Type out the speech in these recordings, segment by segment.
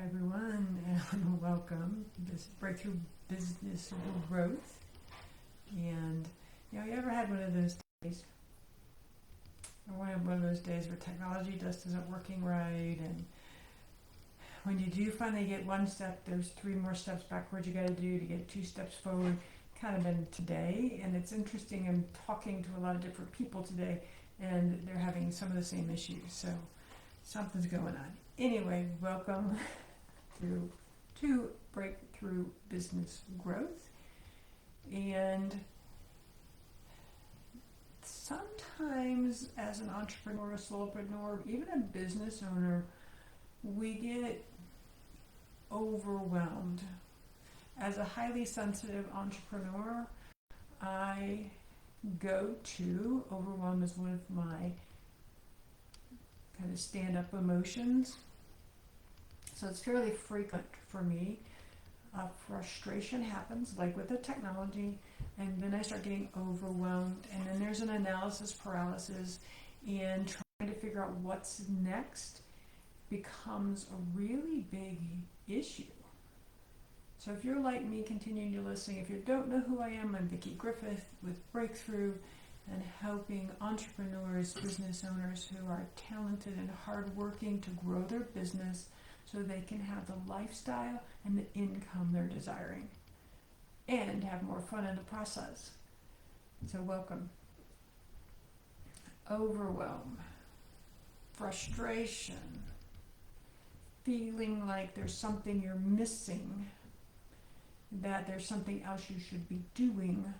Hi everyone, and welcome to this Breakthrough Business Growth. And you ever had one of those days, or one of those days where technology just isn't working right, and when you do finally get one step, there's 3 more steps backwards you got to do to get 2 steps forward. Kind of been today, and it's interesting. I'm talking to a lot of different people today, and they're having some of the same issues. So something's going on. Anyway, welcome to Breakthrough Business Growth. And sometimes as an entrepreneur, a solopreneur, even a business owner, we get overwhelmed. As a highly sensitive entrepreneur, I go to overwhelm as one of my kind of stand-up emotions. So it's fairly frequent for me. Frustration happens, like with the technology, and then I start getting overwhelmed, and then there's an analysis paralysis, and trying to figure out what's next becomes a really big issue. So if you're like me, continuing to listen. If you don't know who I am, I'm Vicki Griffith with Breakthrough, and helping entrepreneurs, business owners who are talented and hardworking to grow their business so they can have the lifestyle and the income they're desiring and have more fun in the process. So welcome. Overwhelm, frustration, feeling like there's something you're missing, that there's something else you should be doing.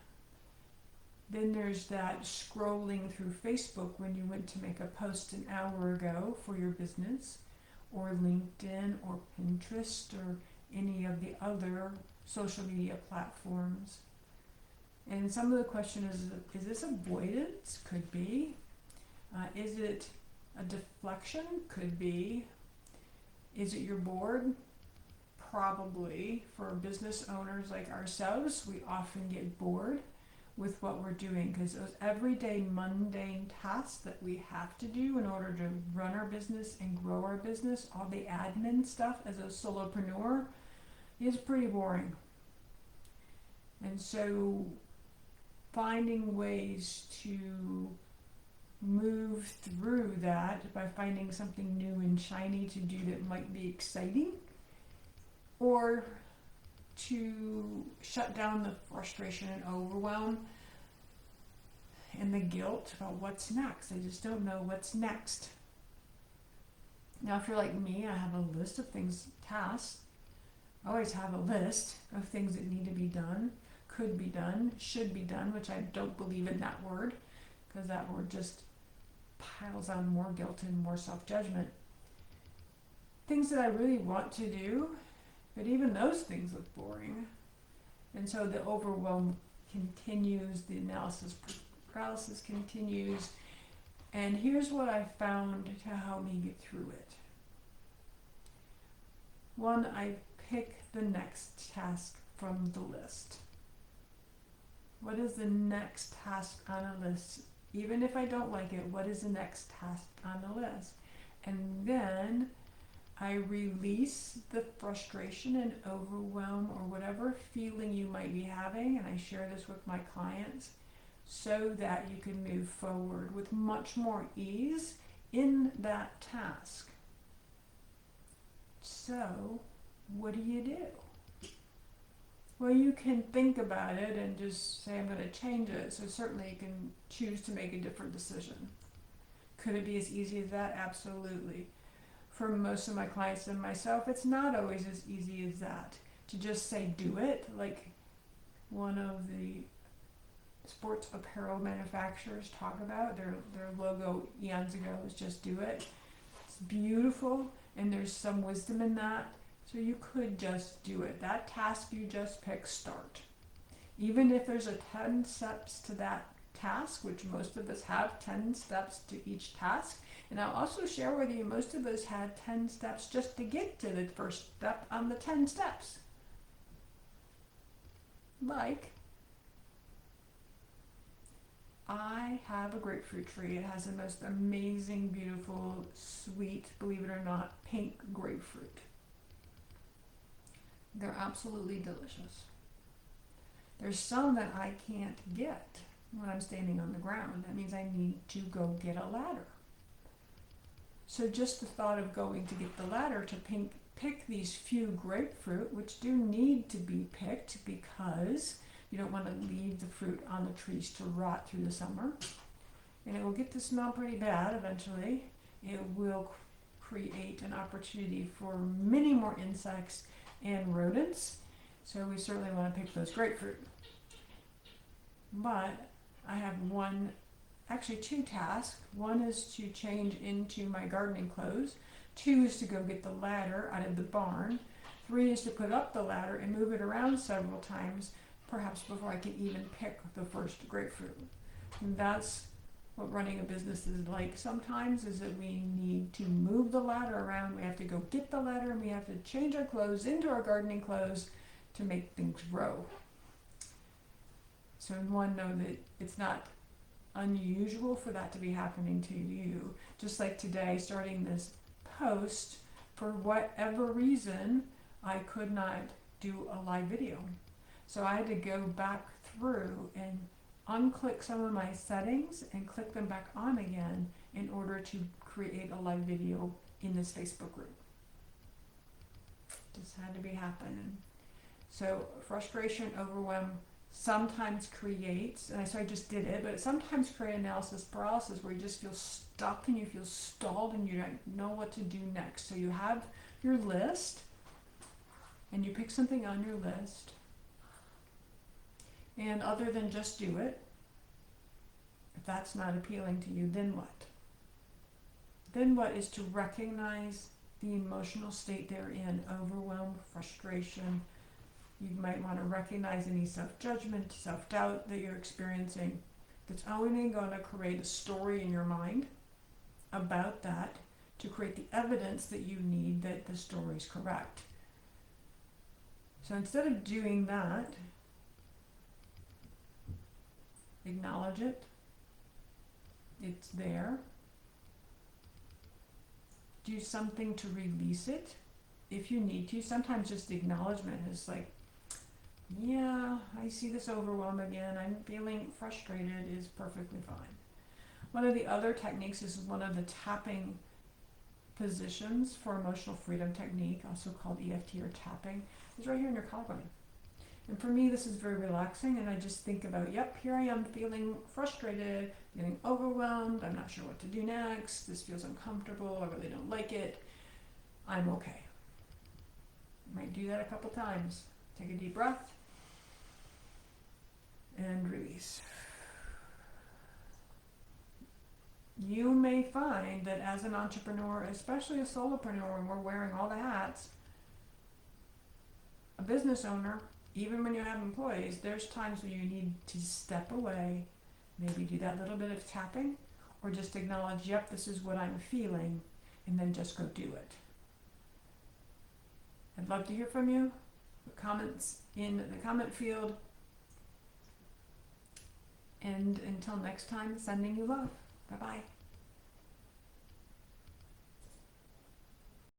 Then there's that scrolling through Facebook when you went to make a post an hour ago for your business, or LinkedIn or Pinterest or any of the other social media platforms. And some of the question is this avoidance? Could be. Is it a deflection? Could be. Is it you're bored? Probably. For business owners like ourselves, we often get bored with what we're doing, because those everyday mundane tasks that we have to do in order to run our business and grow our business, all the admin stuff as a solopreneur, is pretty boring. And so finding ways to move through that by finding something new and shiny to do that might be exciting, or to shut down the frustration and overwhelm and the guilt about what's next. I just don't know what's next. Now, if you're like me, I have a list of things, tasks. I always have a list of things that need to be done, could be done, should be done, which I don't believe in that word, because that word just piles on more guilt and more self-judgment. Things that I really want to do, but even those things look boring. And so the overwhelm continues, the analysis paralysis continues. And here's what I found to help me get through it. One, I pick the next task from the list. What is the next task on a list? Even if I don't like it, what is the next task on the list? And then I release the frustration and overwhelm or whatever feeling you might be having, and I share this with my clients so that you can move forward with much more ease in that task. So, what do? Well, you can think about it and just say, I'm going to change it. So certainly you can choose to make a different decision. Could it be as easy as that? Absolutely. For most of my clients and myself, it's not always as easy as that. To just say, do it, like one of the sports apparel manufacturers talk about, their logo eons ago was just do it. It's beautiful, and there's some wisdom in that. So you could just do it. That task you just picked, start. Even if there's 10 steps to that task, which most of us have 10 steps to each task. And I'll also share with you, most of us had 10 steps just to get to the first step on the 10 steps. Like, I have a grapefruit tree. It has the most amazing, beautiful, sweet, believe it or not, pink grapefruit. They're absolutely delicious. There's some that I can't get when I'm standing on the ground. That means I need to go get a ladder. So just the thought of going to get the ladder to pick these few grapefruit, which do need to be picked because you don't want to leave the fruit on the trees to rot through the summer. And it will get to smell pretty bad eventually. It will create an opportunity for many more insects and rodents. So we certainly want to pick those grapefruit. But I have two tasks. One is to change into my gardening clothes. 2 is to go get the ladder out of the barn. 3 is to put up the ladder and move it around several times, perhaps before I can even pick the first grapefruit. And that's what running a business is like sometimes, is that we need to move the ladder around. We have to go get the ladder, and we have to change our clothes into our gardening clothes to make things grow. So one, know that it's not unusual for that to be happening to you. Just like today, starting this post, for whatever reason, I could not do a live video. So I had to go back through and unclick some of my settings and click them back on again in order to create a live video in this Facebook group. Just had to be happening. So frustration, overwhelm sometimes creates, and I just did it, but it sometimes creates analysis paralysis, where you just feel stuck and you feel stalled and you don't know what to do next. So you have your list and you pick something on your list, and other than just do it, if that's not appealing to you, then what? Then what is to recognize the emotional state they're in: overwhelm, frustration. You might want to recognize any self-judgment, self-doubt that you're experiencing. That's only going to create a story in your mind about that to create the evidence that you need that the story is correct. So instead of doing that, acknowledge it. It's there. Do something to release it if you need to. Sometimes just acknowledgement is like, yeah, I see this overwhelm again. I'm feeling frustrated, is perfectly fine. One of the other techniques is one of the tapping positions for emotional freedom technique, also called EFT or tapping, is right here in your collarbone. And for me, this is very relaxing, and I just think about, yep, here I am feeling frustrated, feeling overwhelmed, I'm not sure what to do next, this feels uncomfortable, I really don't like it, I'm okay. Might do that a couple times. Take a deep breath and release. You may find that as an entrepreneur, especially a solopreneur, when we're wearing all the hats, a business owner, even when you have employees, there's times when you need to step away, maybe do that little bit of tapping, or just acknowledge, yep, this is what I'm feeling, and then just go do it. I'd love to hear from you. Comments in the comment field. And until next time, sending you love. Bye-bye.